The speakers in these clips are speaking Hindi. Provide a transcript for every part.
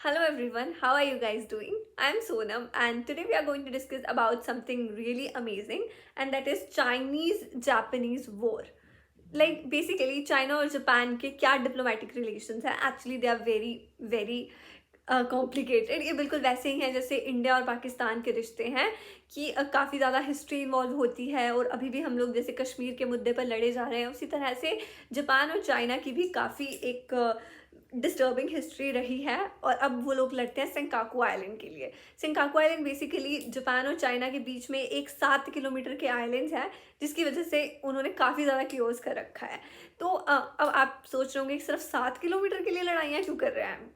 Hello everyone, how are you guys doing? I'm Sonam and today we are going to discuss about something really amazing, and that is Chinese Japanese war. Like basically China और जापान के क्या डिप्लोमेटिक रिलेशंस हैं, actually they are very very complicated. ये बिल्कुल वैसे ही हैं जैसे इंडिया और पाकिस्तान के रिश्ते हैं कि काफ़ी ज़्यादा हिस्ट्री इन्वॉल्व होती है, और अभी भी हम लोग जैसे कश्मीर के मुद्दे पर लड़े जा रहे हैं, उसी तरह से जापान और चाइना की भी काफ़ी एक डिस्टर्बिंग हिस्ट्री रही है। और अब वो लोग लड़ते हैं सेंकाकू आइलैंड के लिए। सेंकाकू आइलैंड बेसिकली जापान और चाइना के बीच में एक 7 किलोमीटर के आइलैंड है, जिसकी वजह से उन्होंने काफ़ी ज़्यादा क्लोज कर रखा है। तो अब आप सोच रहे होंगे कि सिर्फ 7 किलोमीटर के लिए लड़ाइयाँ क्यों कर रहे हैं।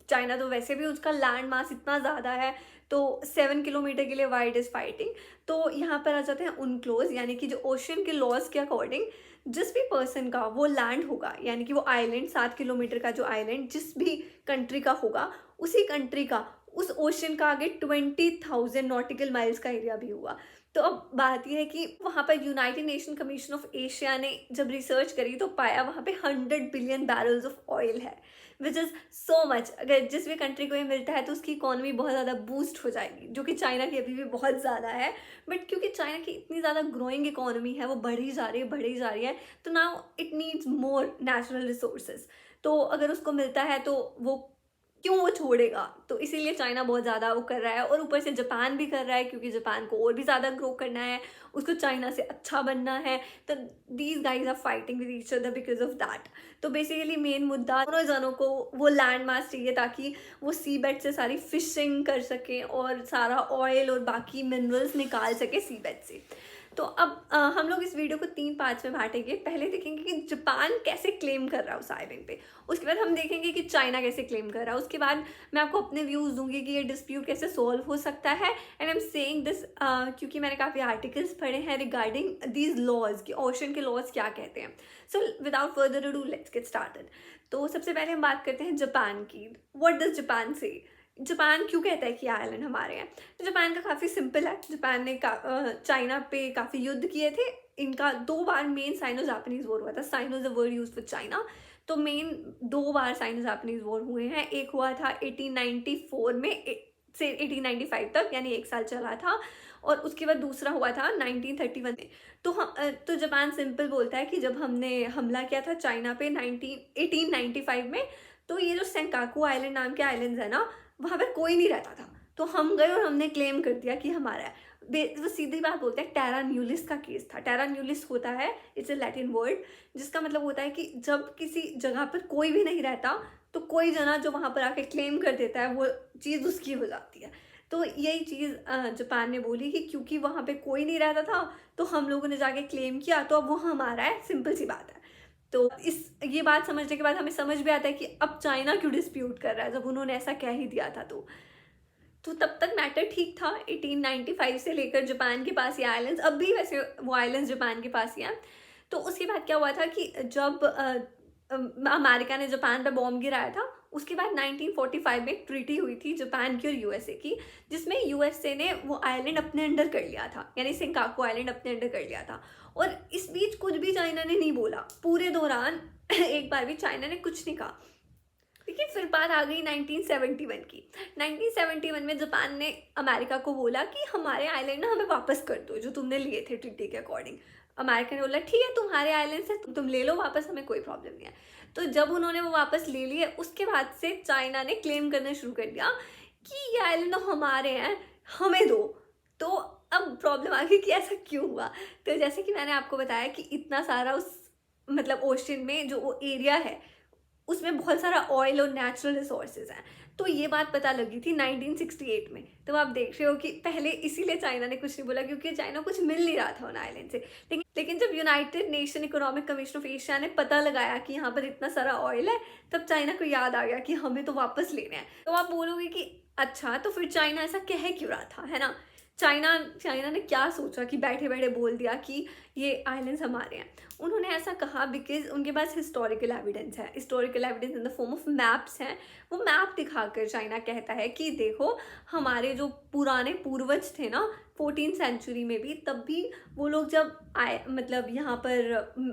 चाइना तो वैसे भी उसका लैंड मास इतना ज़्यादा है, तो 7 किलोमीटर के लिए वाइड इज़ फाइटिंग। तो यहाँ पर आ जाते हैं उनक्लोज, यानी कि जो ओशन के लॉज के अकॉर्डिंग जिस भी पर्सन का वो लैंड होगा, यानी कि वो आइलैंड 7 किलोमीटर का जो आइलैंड जिस भी कंट्री का होगा, उसी कंट्री का उस ओशन का आगे 20,000 नॉटिकल माइल्स का एरिया भी हुआ। तो अब बात यह है कि वहाँ पर United nation commission of Asia ने जब रिसर्च करी तो पाया वहाँ पे 100 बिलियन बैरल्स ऑफ ऑयल है, विच इज़ सो मच। अगर जिस भी कंट्री को ये मिलता है तो उसकी इकोनॉमी बहुत ज़्यादा बूस्ट हो जाएगी, जो कि चाइना की अभी भी बहुत ज़्यादा है। बट क्योंकि चाइना की इतनी ज़्यादा ग्रोइंग इकोनॉमी है, वो बढ़ी जा रही है बढ़ी जा रही है, तो now it needs more natural resources. तो अगर उसको मिलता है तो वो क्यों वो छोड़ेगा। तो इसीलिए चाइना बहुत ज़्यादा वो कर रहा है, और ऊपर से जापान भी कर रहा है क्योंकि जापान को और भी ज़्यादा ग्रो करना है, उसको चाइना से अच्छा बनना है। तो these guys are fighting with each other because of that. तो बेसिकली मेन मुद्दा दोनों जनों को वो लैंड मास चाहिए ताकि वो सी बेड से सारी फिशिंग कर सकें और सारा ऑयल और बाकी मिनरल्स निकाल सके सी बेड से। तो अब हम लोग इस वीडियो को 3 पार्ट्स में बांटेंगे। पहले देखेंगे कि जापान कैसे क्लेम कर रहा है उस आइलैंड पे, उसके बाद हम देखेंगे कि चाइना कैसे क्लेम कर रहा है, उसके बाद मैं आपको अपने व्यूज़ दूंगी कि ये डिस्प्यूट कैसे सॉल्व हो सकता है। And I am saying this क्योंकि मैंने काफ़ी आर्टिकल्स पढ़े हैं रिगार्डिंग दीज लॉज कि ओशन के लॉज क्या कहते हैं। So without further do let's get started. तो सबसे पहले हम बात करते हैं जापान की। व्हाट डज जापान से, जापान क्यों कहता है कि आइलैंड हमारे हैं। तो जापान का काफ़ी सिंपल है। जापान ने चाइना पे काफ़ी युद्ध किए थे। इनका 2 बार मेन साइनो जापानीज वॉर हुआ था। Sino is a word use for China. तो मेन 2 बार साइनो जापानीज वॉर हुए हैं। एक हुआ था 1894 में से 1895 तक, यानी 1 साल चला था, और उसके बाद दूसरा हुआ था 1931 में। तो जापान सिंपल बोलता है कि जब हमने हमला किया था चाइना पे 1895 में, तो ये जो सेंकाकू आइलैंड नाम के आइलैंड्स है ना, वहाँ पर कोई नहीं रहता था। तो हम गए और हमने क्लेम कर दिया कि हमारा है। वो सीधी बात बोलते हैं, टेरा न्यूलिस का केस था। टेरा न्यूलिस होता है, इट्स ए लैटिन वर्ड, जिसका मतलब होता है कि जब किसी जगह पर कोई भी नहीं रहता तो कोई जना जो वहाँ पर आके क्लेम कर देता है, वो चीज़ उसकी हो जाती है। तो यही चीज़ जापान ने बोली कि क्योंकि वहाँ पे कोई नहीं रहता था तो हम लोगों ने जाके क्लेम किया, तो अब वो हमारा है। सिंपल सी बात है। तो ये बात समझने के बाद हमें समझ भी आता है कि अब चाइना क्यों डिस्प्यूट कर रहा है, जब उन्होंने ऐसा कह ही दिया था। तो तब तक मैटर ठीक था। 1895 से लेकर जापान के पास ये आइलैंड्स, अब भी वैसे वो आइलैंड्स जापान के पास ही हैं। तो उसके बाद क्या हुआ था कि जब अमेरिका ने जापान पर बॉम्ब गिराया था, उसके बाद 1945 में एक ट्रीटी हुई थी जापान की और यूएसए की, जिसमें यूएसए ने वो आइलैंड अपने अंडर कर लिया था, यानी सेंकाकू आइलैंड अपने अंडर कर लिया था। और इस बीच कुछ भी चाइना ने नहीं बोला पूरे दौरान। एक बार भी चाइना ने कुछ नहीं कहा। लेकिन फिर बात आ गई 1971 की। 1971 में जापान ने अमेरिका को बोला कि हमारे आइलैंड ना हमें वापस कर दो, जो तुमने लिए थे ट्रीटी के अकॉर्डिंग। अमेरिका ने बोला ठीक है, तुम्हारे आइलैंड से तुम ले लो वापस, हमें कोई प्रॉब्लम नहीं है। तो जब उन्होंने वो वापस ले लिए, उसके बाद से चाइना ने क्लेम करना शुरू कर दिया कि ये आइलैंड तो हमारे हैं, हमें दो। तो अब प्रॉब्लम आ गई कि ऐसा क्यों हुआ। तो जैसे कि मैंने आपको बताया कि इतना सारा उस मतलब ओशन में जो वो एरिया है, उसमें बहुत सारा ऑयल और नेचुरल रिसोर्सेज हैं। तो ये बात पता लगी थी 1968 में। तो आप देख रहे हो कि पहले इसीलिए चाइना ने कुछ नहीं बोला, क्योंकि चाइना कुछ मिल नहीं रहा था उन आइलैंड से। लेकिन जब United nation economic commission of Asia ने पता लगाया कि यहाँ पर इतना सारा ऑयल है, तब चाइना को याद आ गया कि हमें तो वापस लेना है। तो आप बोलोगे कि अच्छा, तो फिर चाइना ऐसा कह क्यों रहा था, है ना। चाइना ने क्या सोचा कि बैठे बैठे बोल दिया कि ये आइलैंड्स हमारे हैं। उन्होंने ऐसा कहा बिकॉज उनके पास हिस्टोरिकल एविडेंस है। Historical evidence in the form of maps हैं। वो मैप दिखाकर चाइना कहता है कि देखो, हमारे जो पुराने पूर्वज थे ना 14th सेंचुरी में भी, तब भी वो लोग जब आए, मतलब यहाँ पर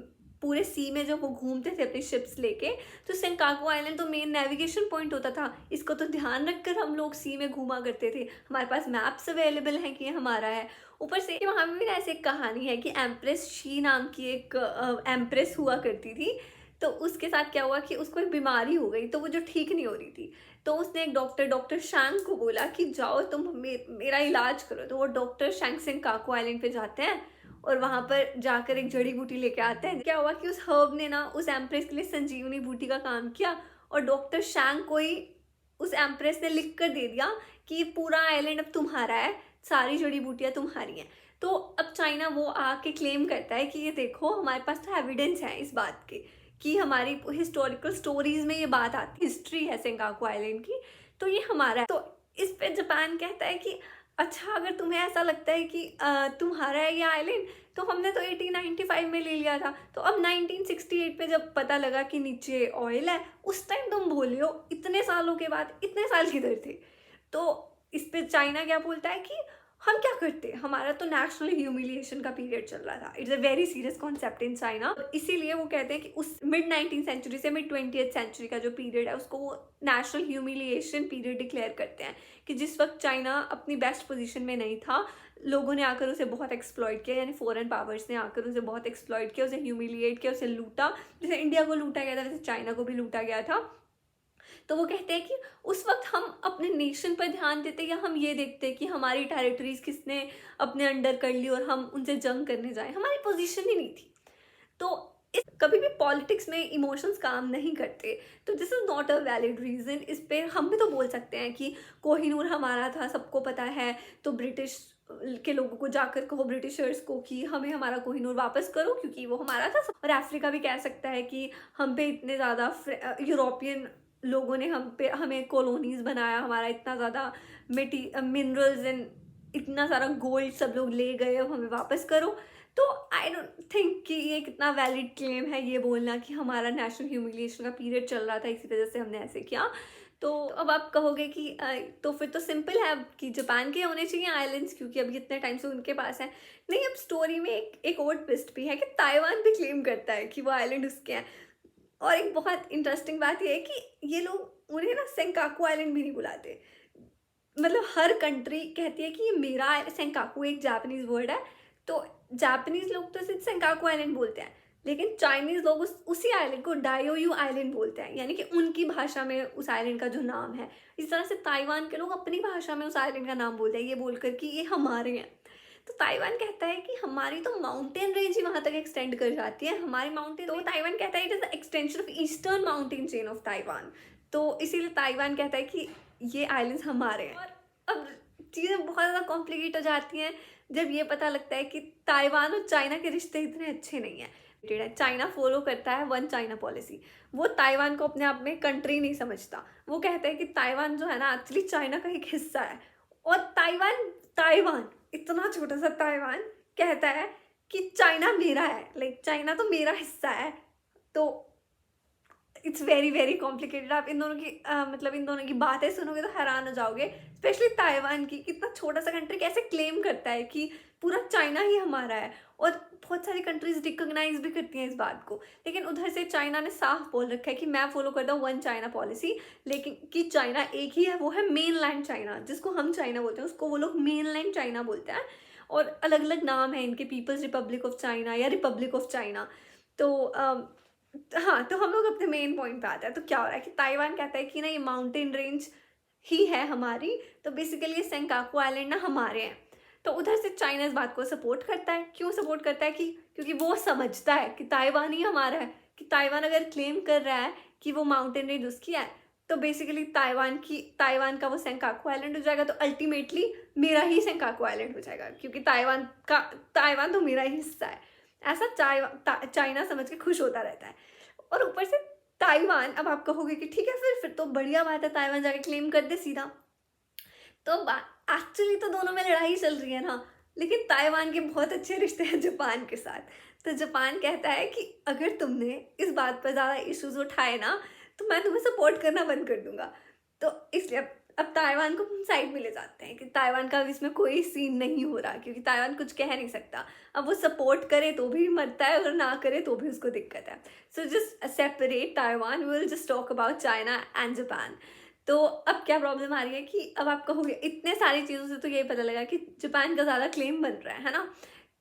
पूरे सी में जब वो घूमते थे अपनी शिप्स लेके, तो सेंकाकू आइलैंड तो मेन नेविगेशन पॉइंट होता था। इसको तो ध्यान रखकर हम लोग सी में घूमा करते थे, हमारे पास मैप्स अवेलेबल हैं कि ये हमारा है। ऊपर से वहाँ पे भी ना ऐसे एक कहानी है कि एम्प्रेस शी नाम की एक एम्प्रेस हुआ करती थी। तो उसके साथ क्या हुआ कि उसको एक बीमारी हो गई, तो वो जो ठीक नहीं हो रही थी, तो उसने एक डॉक्टर शैंग को बोला कि जाओ तुम मेरा इलाज करो। तो वो डॉक्टर शैंग सेंकाकू आइलैंड पे जाते हैं और वहाँ पर जाकर एक जड़ी बूटी लेके आते हैं। क्या हुआ कि उस हर्ब ने ना उस एम्प्रेस के लिए संजीवनी बूटी का काम किया, और डॉक्टर शैंग को ही उस एम्प्रेस ने लिख कर दे दिया कि ये पूरा आइलैंड अब तुम्हारा है, सारी जड़ी बूटियाँ तुम्हारी हैं। तो अब चाइना वो आके क्लेम करता है कि ये देखो हमारे पास तो एविडेंस है इस बात के कि हमारी हिस्टोरिकल स्टोरीज में ये बात आती, हिस्ट्री है सेंकाकू आइलैंड की, तो ये हमारा है। तो इस पे जापान कहता है कि अच्छा, अगर तुम्हें ऐसा लगता है कि तुम्हारा है ये आइलैंड, तो हमने तो 1895 में ले लिया था, तो अब 1968 पे जब पता लगा कि नीचे ऑयल है, उस टाइम तुम बोले हो, इतने सालों के बाद, इतने साल किधर थे। तो इस पे चाइना क्या बोलता है कि हम क्या करते, हमारा तो नेशनल ह्यूमिलिएशन का पीरियड चल रहा था। It's a very serious concept in China. इसीलिए वो कहते हैं कि उस मिड 19th सेंचुरी से मिड 20th सेंचुरी का जो पीरियड है उसको वो नेशनल ह्यूमिलिएशन पीरियड डिक्लेयर करते हैं, कि जिस वक्त चाइना अपनी बेस्ट पोजीशन में नहीं था, लोगों ने आकर उसे बहुत एक्सप्लॉइट किया, यानी फॉरेन पावर्स ने आकर उसे बहुत एक्सप्लॉइट किया, उसे ह्यूमिलिएट किया, उसे लूटा। जैसे इंडिया को लूटा गया था वैसे चाइना को भी लूटा गया था। तो वो कहते हैं कि उस वक्त हम अपने नेशन पर ध्यान देते, या हम ये देखते कि हमारी टेरिटरीज किसने अपने अंडर कर ली और हम उनसे जंग करने जाएं, हमारी पोजीशन ही नहीं थी। तो कभी भी पॉलिटिक्स में इमोशंस काम नहीं करते, तो this is not a valid reason. इस पे हम भी तो बोल सकते हैं कि कोहिनूर हमारा था, सबको पता है, तो ब्रिटिश के लोगों को जाकर कहो, ब्रिटिशर्स को, कि हमें हमारा कोहिनूर वापस करो क्योंकि वो हमारा था। और अफ्रीका भी कह सकता है कि हम पे इतने ज़्यादा यूरोपियन लोगों ने हमें कॉलोनीज बनाया, हमारा इतना ज़्यादा मिनरल्स एंड इतना सारा गोल्ड सब लोग ले गए, अब हमें वापस करो। तो आई डोंट थिंक कि ये कितना वैलिड क्लेम है ये बोलना कि हमारा नेशनल ह्यूमिलिएशन का पीरियड चल रहा था, इसी वजह से हमने ऐसे किया। तो अब आप कहोगे कि तो फिर तो सिंपल है अब कि जापान के होने चाहिए आइलैंड्स, क्योंकि अभी इतने टाइम से उनके पास है। नहीं, अब स्टोरी में एक और ट्विस्ट भी है कि ताइवान भी क्लेम करता है कि वो आइलैंड उसके हैं। और एक बहुत इंटरेस्टिंग बात यह है कि ये लोग उन्हें ना सेंकाकू आइलैंड भी नहीं बुलाते। मतलब हर कंट्री कहती है कि ये मेरा, सेंकाकू एक जापानीज वर्ड है, तो जापानीज लोग तो सिर्फ सेंकाकू आइलैंड बोलते हैं, लेकिन चाइनीज लोग उसी आइलैंड को डायोयू आइलैंड बोलते हैं, यानी कि उनकी भाषा में उस आइलैंड का जो नाम है। इस तरह से ताइवान के लोग अपनी भाषा में उस आइलैंड का नाम बोलते हैं, ये बोलकर कि ये हमारे हैं। तो ताइवान कहता है कि हमारी तो माउंटेन रेंज ही वहाँ तक एक्सटेंड कर जाती है, हमारी माउंटेन। तो ताइवान कहता है it is the extension of eastern mountain chain of Taiwan. तो इसीलिए ताइवान कहता है कि ये आइलैंड्स हमारे हैं। और अब चीज़ें बहुत ज़्यादा कॉम्प्लिकेट हो जाती हैं जब ये पता लगता है कि ताइवान और चाइना के रिश्ते इतने अच्छे नहीं हैं। चाइना फॉलो करता है वन चाइना पॉलिसी। वो ताइवान को अपने आप में कंट्री नहीं समझता। वो कहता है कि ताइवान जो है ना, एक्चुअली चाइना का एक हिस्सा है। और ताइवान इतना छोटा सा ताइवान कहता है कि चाइना मेरा है, लाइक चाइना तो मेरा हिस्सा है। तो इट्स वेरी वेरी कॉम्प्लिकेटेड। आप इन दोनों की मतलब इन दोनों की बातें सुनोगे तो हैरान हो जाओगे, स्पेशली ताइवान की, कितना छोटा सा कंट्री कैसे क्लेम करता है कि पूरा चाइना ही हमारा है। और बहुत सारी कंट्रीज रिकॉग्नाइज भी करती हैं इस बात को। लेकिन उधर से चाइना ने साफ बोल रखा है कि मैं फॉलो करता हूँ वन चाइना पॉलिसी, लेकिन कि चाइना एक ही है, वो है मेन लैंड चाइना, जिसको हम चाइना बोलते हैं उसको वो लोग मेन लैंड चाइना बोलते हैं। और अलग अलग नाम है इनके, पीपल्स रिपब्लिक ऑफ चाइना या रिपब्लिक ऑफ चाइना। तो हाँ, तो हम लोग अपने मेन पॉइंट पे आते हैं। तो क्या हो रहा है कि ताइवान कहता है कि ना ये माउंटेन रेंज ही है हमारी, तो बेसिकली ये सेंकाकू आइलैंड ना हमारे हैं। तो उधर से चाइना इस बात को सपोर्ट करता है। क्यों सपोर्ट करता है? कि क्योंकि वो समझता है कि ताइवान ही हमारा है, कि ताइवान अगर क्लेम कर रहा है कि वो माउंटेन रेंज उसकी है, तो बेसिकली ताइवान का वो सेंकाकू आइलैंड हो जाएगा, तो अल्टीमेटली मेरा ही सेंकाकू आइलैंड हो जाएगा, क्योंकि ताइवान तो मेरा ही हिस्सा है। ऐसा चाइना समझ के खुश होता रहता है। और ऊपर से ताइवान, अब आप कहोगे कि ठीक है फिर तो बढ़िया बात है, ताइवान जाके क्लेम कर दे सीधा। तो एक्चुअली तो दोनों में लड़ाई चल रही है ना, लेकिन ताइवान के बहुत अच्छे रिश्ते हैं जापान के साथ। तो जापान कहता है कि अगर तुमने इस बात पर ज़्यादा इश्यूज उठाए ना, तो मैं तुम्हें सपोर्ट करना बंद कर दूंगा। तो इसलिए अब ताइवान को हम साइड में ले जाते हैं कि ताइवान का अब इसमें कोई सीन नहीं हो रहा, क्योंकि ताइवान कुछ कह नहीं सकता। अब वो सपोर्ट करे तो भी मरता है, और ना करे तो भी उसको दिक्कत है। So just separate Taiwan, we will just talk about China and Japan. तो अब क्या प्रॉब्लम आ रही है कि अब आप कहोगे इतने सारी चीज़ों से तो ये पता लगा कि जापान का ज़्यादा क्लेम बन रहा है ना।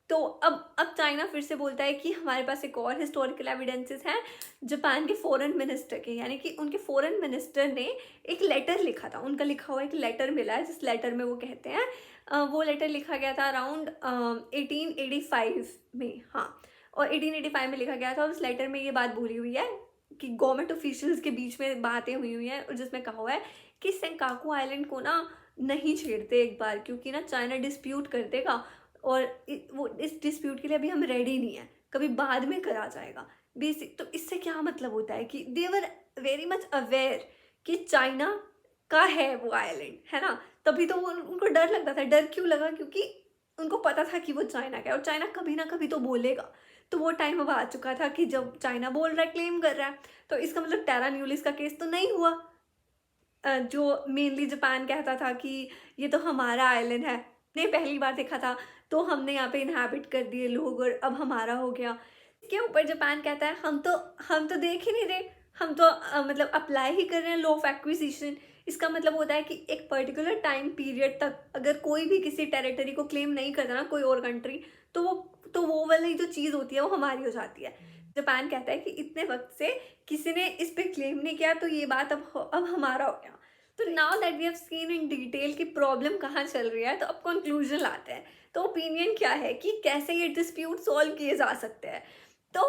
तो अब चाइना फिर से बोलता है कि हमारे पास एक और हिस्टोरिकल एविडेंसेस हैं जापान के फॉरेन मिनिस्टर के, यानी कि उनके फॉरेन मिनिस्टर ने एक लेटर लिखा था, उनका लिखा हुआ एक लेटर मिला है, जिस लेटर में वो कहते हैं वो लेटर लिखा गया था अराउंड 1885 में, हाँ, और 1885 में लिखा गया था। और उस लेटर में ये बात बोली हुई है कि गवर्नमेंट ऑफिशियल्स के बीच में बातें हुई हैं, और जिसमें कहा हुआ है कि सेंकाकू आइलैंड को ना नहीं छेड़ते एक बार, क्योंकि ना चाइना डिस्प्यूट कर देगा, और वो इस डिस्प्यूट के लिए अभी हम रेडी नहीं है, कभी बाद में करा जाएगा बेसिक। तो इससे क्या मतलब होता है कि दे वर वेरी मच अवेयर कि चाइना का है वो आइलैंड, है ना। तभी तो उनको डर लगता था। डर क्यों लगा? क्योंकि उनको पता था कि वो चाइना का है, और चाइना कभी ना कभी तो बोलेगा। तो वो टाइम अब आ चुका था कि जब चाइना बोल रहा है, क्लेम कर रहा है, तो इसका मतलब टेरा न्यूलिस का केस तो नहीं हुआ। जो मेनली जापान कहता था कि ये तो हमारा आइलैंड है, ने पहली बार देखा था, तो हमने यहाँ पे इनहैबिट कर दिए लोग, और अब हमारा हो गया। इसके ऊपर जापान कहता है हम तो देख ही नहीं रहे, हम तो मतलब अप्लाई ही कर रहे हैं लॉ ऑफ एक्विजिशन। इसका मतलब होता है कि एक पर्टिकुलर टाइम पीरियड तक अगर कोई भी किसी टेरिटरी को क्लेम नहीं करता ना, कोई और कंट्री, तो वो वाली जो चीज़ होती है वो हमारी हो जाती है। जापान कहता है कि इतने वक्त से किसी ने इस पे क्लेम नहीं किया, तो ये बात अब हमारा हो गया। तो now that we have seen in detail कि प्रॉब्लम कहाँ चल रही है, तो अब कंक्लूजन लाते हैं। तो ओपिनियन क्या है कि कैसे ये डिस्प्यूट सॉल्व किए जा सकते हैं। तो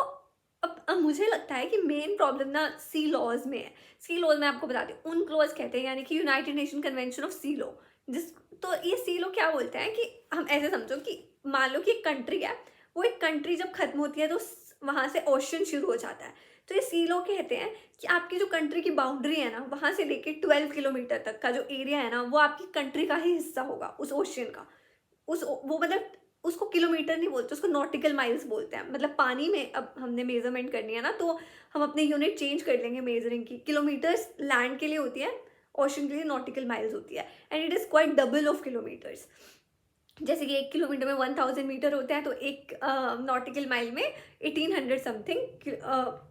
अब मुझे लगता है कि मेन प्रॉब्लम ना सी लॉज में है। सी लॉज में आपको बताती हूँ, उन क्लॉज कहते हैं, यानी कि United Nation convention of sea law. जिस तो ये सी लॉ क्या बोलते हैं कि हम ऐसे समझो कि मान लो कि एक कंट्री है, वो एक कंट्री जब खत्म होती है तो वहाँ से ओशन शुरू हो जाता है। तो ये सी लॉ कहते हैं कि आपकी जो कंट्री की बाउंड्री है ना, वहाँ से लेके 12 किलोमीटर तक का जो एरिया है ना, वो आपकी कंट्री का ही हिस्सा होगा, उस ओशियन का। वो मतलब उसको किलोमीटर नहीं बोलते, उसको नॉटिकल माइल्स बोलते हैं। मतलब पानी में अब हमने मेजरमेंट करनी है ना, तो हम अपने यूनिट चेंज कर लेंगे मेजरिंग की। किलोमीटर्स लैंड के लिए होती है, ओशन के लिए नॉटिकल माइल्स होती है, and it is quite double of kilometres. जैसे कि 1 किलोमीटर में 1000 मीटर होते हैं, तो एक नॉटिकल माइल में 1800 समथिंग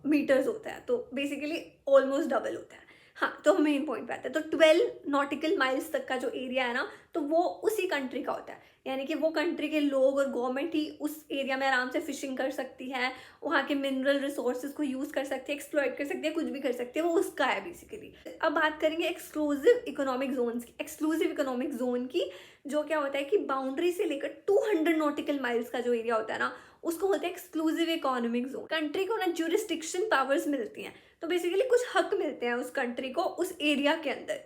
मीटर्स होता है, तो बेसिकली ऑलमोस्ट डबल होता है। हाँ, तो मेन पॉइंट पे आता है। तो 12 नॉटिकल माइल्स तक का जो एरिया है ना, तो वो उसी कंट्री का होता है, यानी कि वो कंट्री के लोग और गवर्नमेंट ही उस एरिया में आराम से फिशिंग कर सकती है, वहाँ के मिनरल रिसोर्सेज को यूज़ कर सकती है, एक्सप्लॉइट कर सकती है, कुछ भी कर सकती है, वो उसका है बेसिकली। अब बात करेंगे एक्सक्लूसिव इकोनॉमिक जोन्स की। एक्सक्लूसिव इकोनॉमिक जोन की जो क्या होता है कि बाउंड्री से लेकर 200 नॉटिकल माइल्स का जो एरिया होता है ना, उसको बोलते हैं एक्सक्लूसिव इकोनॉमिक जोन। कंट्री को ना ज्यूरिस्डिक्शन पावर्स मिलती हैं, तो बेसिकली कुछ हक मिलते हैं उस कंट्री को उस एरिया के अंदर।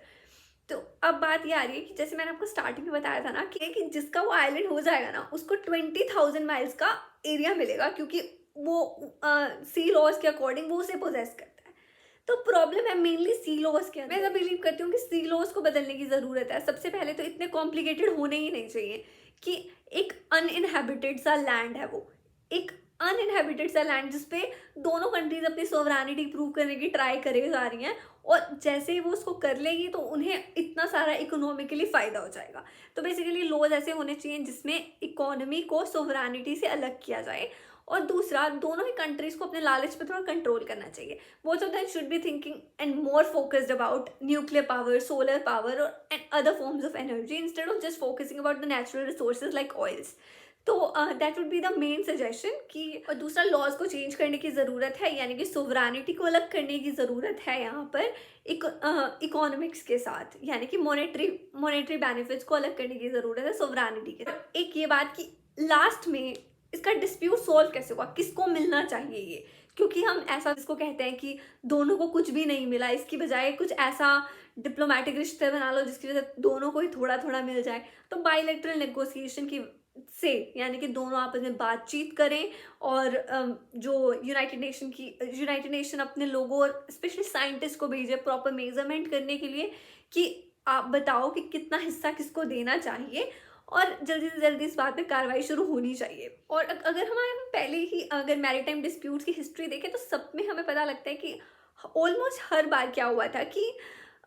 तो अब बात ये आ रही है कि जैसे मैंने आपको स्टार्टिंग में बताया था ना कि जिसका वो आइलैंड हो जाएगा ना, उसको 20,000 माइल्स का एरिया मिलेगा, क्योंकि वो सी लॉज के अकॉर्डिंग वो उसे पोजेस करता है। तो प्रॉब्लम है मेनली सी लॉज के अंदर। मैं ऐसा बिलीव करती हूँ कि सी लॉज को बदलने की ज़रूरत है। सबसे पहले तो इतने कॉम्प्लिकेटेड होने ही नहीं चाहिए कि एक अनइनहेबिटेड सा लैंड है, वो एक अनइनहेबिटेड सा लैंड जिसपे दोनों कंट्रीज अपनी सोवरेनिटी प्रूव करने की ट्राई करे जा रही हैं, और जैसे ही वो उसको कर लेगी तो उन्हें इतना सारा इकोनॉमिकली फ़ायदा हो जाएगा। तो बेसिकली लॉज ऐसे होने चाहिए जिसमें इकोनॉमी को सोवरेनिटी से अलग किया जाए, और दूसरा दोनों ही कंट्रीज को अपने लालच पे थोड़ा कंट्रोल करना चाहिए। Both of them should be thinking and more focused about nuclear power, solar power और and other forms of energy, instead of just focusing about the natural resources like oils. तो that would be the main suggestion कि। और दूसरा, लॉज को चेंज करने की ज़रूरत है, यानी कि सोवरेनिटी को अलग करने की ज़रूरत है यहाँ पर इकोनॉमिक्स के साथ, यानी कि मॉनेटरी बेनिफिट्स को अलग करने की ज़रूरत है सोवरेनिटी के साथ। एक ये बात कि लास्ट में इसका डिस्प्यूट सॉल्व कैसे होगा, किसको मिलना चाहिए ये, क्योंकि हम ऐसा इसको कहते हैं कि दोनों को कुछ भी नहीं मिला, इसकी बजाय कुछ ऐसा डिप्लोमेटिक रिश्ते बना लो जिसकी वजह से दोनों को ही थोड़ा थोड़ा मिल जाए। तो बायलैटरल नेगोशिएशन की से, यानी कि दोनों आपस में बातचीत करें, और जो यूनाइटेड नेशन अपने लोगों और स्पेशली साइंटिस्ट को भेजे प्रॉपर मेजरमेंट करने के लिए कि आप बताओ कि कितना हिस्सा किसको देना चाहिए, और जल्दी से जल्दी इस बात पे कार्रवाई शुरू होनी चाहिए। और अगर हमारे पहले ही अगर मैरीटाइम डिस्प्यूट्स की हिस्ट्री देखें, तो सब में हमें पता लगता है कि ऑलमोस्ट हर बार क्या हुआ था कि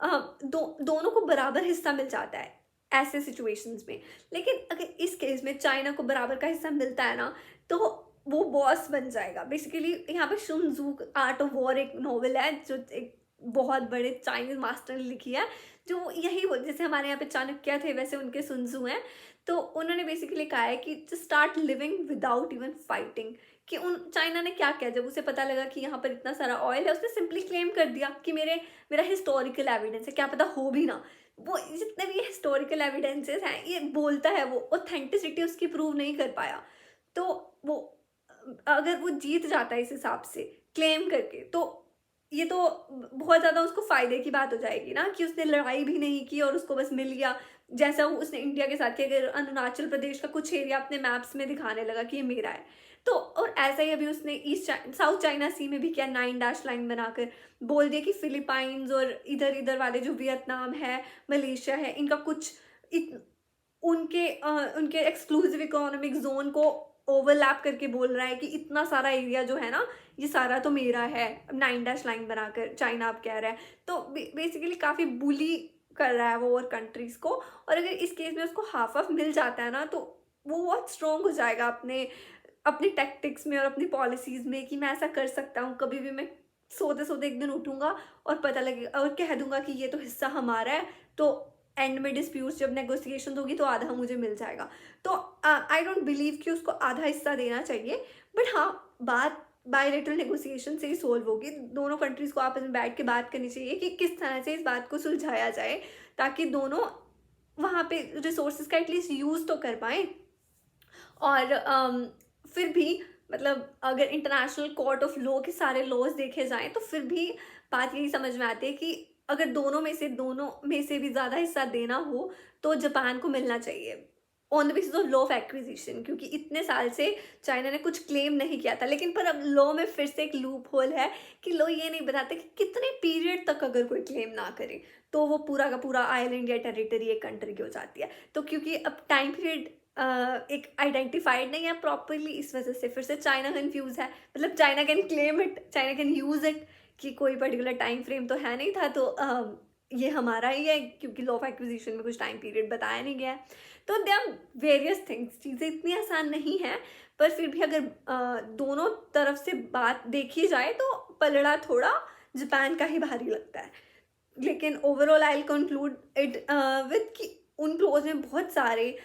दोनों को बराबर हिस्सा मिल जाता है ऐसे सिचुएशंस में। लेकिन अगर इस केस में चाइना को बराबर का हिस्सा मिलता है ना, तो वो बॉस बन जाएगा बेसिकली। यहाँ पे शुन जू आर्ट ऑफ वॉर एक नॉवेल है जो एक बहुत बड़े चाइनीज मास्टर ने लिखी है, जो यही जैसे हमारे यहाँ पे चाणक्य थे वैसे उनके सुन जू हैं। तो उन्होंने बेसिकली कहा है कि start living without even fighting. कि उन चाइना ने क्या किया, जब उसे पता लगा कि यहाँ पर इतना सारा ऑयल है, उसने सिंपली क्लेम कर दिया कि मेरा हिस्टोरिकल एविडेंस है, क्या पता हो भी ना। वो जितने भी हिस्टोरिकल एविडेंसेस हैं ये बोलता है, वो ऑथेंटिसिटी उसकी प्रूव नहीं कर पाया। तो वो अगर वो जीत जाता है इस हिसाब से क्लेम करके, तो ये तो बहुत ज़्यादा उसको फ़ायदे की बात हो जाएगी ना, कि उसने लड़ाई भी नहीं की और उसको बस मिल गया। जैसा वो उसने इंडिया के साथ किया, अगर अरुणाचल प्रदेश का कुछ एरिया अपने मैप्स में दिखाने लगा कि ये मेरा है, तो और ऐसा ही अभी उसने साउथ चाइना सी में भी किया, 9 डैश लाइन बनाकर बोल दिया कि फिलीपाइंस और इधर इधर वाले जो वियतनाम है, मलेशिया है, इनका कुछ उनके एक्सक्लूसिव इकोनॉमिक जोन को ओवरलैप करके बोल रहा है कि इतना सारा एरिया जो है ना, ये सारा तो मेरा है। 9 डैश लाइन बनाकर चाइना अब कह रहा है, तो बेसिकली काफ़ी बुली कर रहा है वो और कंट्रीज़ को। और अगर इस केस में उसको हाफ ऑफ मिल जाता है ना, तो वो बहुत स्ट्रॉन्ग हो जाएगा अपने अपनी टैक्टिक्स में और अपनी पॉलिसीज़ में, कि मैं ऐसा कर सकता हूँ। कभी भी मैं सोते सोते एक दिन उठूँगा और पता लगेगा और कह दूंगा कि ये तो हिस्सा हमारा है, तो एंड में डिस्प्यूट्स जब नेगोशिएशन होगी तो आधा मुझे मिल जाएगा। तो आई डोंट बिलीव कि उसको आधा हिस्सा देना चाहिए, बट हाँ, बात बायलैटरल नेगोशिएशन से ही सोल्व होगी। दोनों कंट्रीज़ को आपस में बैठ के बात करनी चाहिए कि किस तरह से इस बात को सुलझाया जाए, ताकि दोनों वहाँ पे रिसोर्सेज का एटलीस्ट यूज़ तो कर पाएँ। और फिर भी मतलब अगर इंटरनेशनल कोर्ट ऑफ लॉ के सारे लॉज देखे जाएं, तो फिर भी बात यही समझ में आती है कि अगर दोनों में से भी ज़्यादा हिस्सा देना हो तो जापान को मिलना चाहिए, on the basis of law of acquisition. क्योंकि इतने साल से चाइना ने कुछ क्लेम नहीं किया था, लेकिन पर अब लॉ में फिर से एक लूप होल है कि लॉ ये नहीं बताते कि कितने पीरियड तक अगर कोई क्लेम ना करे तो वो पूरा का पूरा आइलैंड या टेरिटरी एक कंट्री की हो जाती है। तो क्योंकि अब टाइम पीरियड एक आइडेंटिफाइड नहीं है प्रॉपरली, इस वजह से फिर से चाइना कंफ्यूज है। मतलब China can claim it, China can use it कि कोई पर्टिकुलर टाइम फ्रेम तो है नहीं था, तो ये हमारा ही है, क्योंकि लॉ ऑफ एक्विजिशन में कुछ टाइम पीरियड बताया नहीं गया है। तो दे आर वेरियस थिंग्स, चीज़ें इतनी आसान नहीं है। पर फिर भी अगर दोनों तरफ से बात देखी जाए तो पलड़ा थोड़ा जापान का ही भारी लगता है। लेकिन overall I conclude it with कि उन क्लोज में बहुत सारे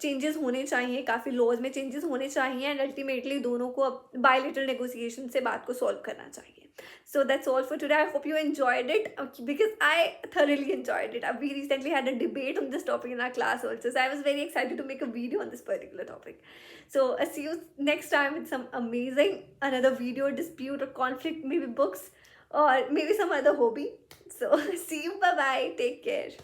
चेंजेस होने चाहिए, काफ़ी लॉज में चेंजेस होने चाहिए, एंड अल्टीमेटली दोनों को अब बायलैटरल नेगोशिएशन से बात को सॉल्व करना चाहिए। So that's all for today. I hope you enjoyed it, because I thoroughly enjoyed it. We recently had a debate on this topic in our class also, so I was very excited to make a video on this particular topic. So I'll see you next time with some amazing another video, dispute or conflict, maybe books or maybe some other hobby. So see you, bye bye, take care.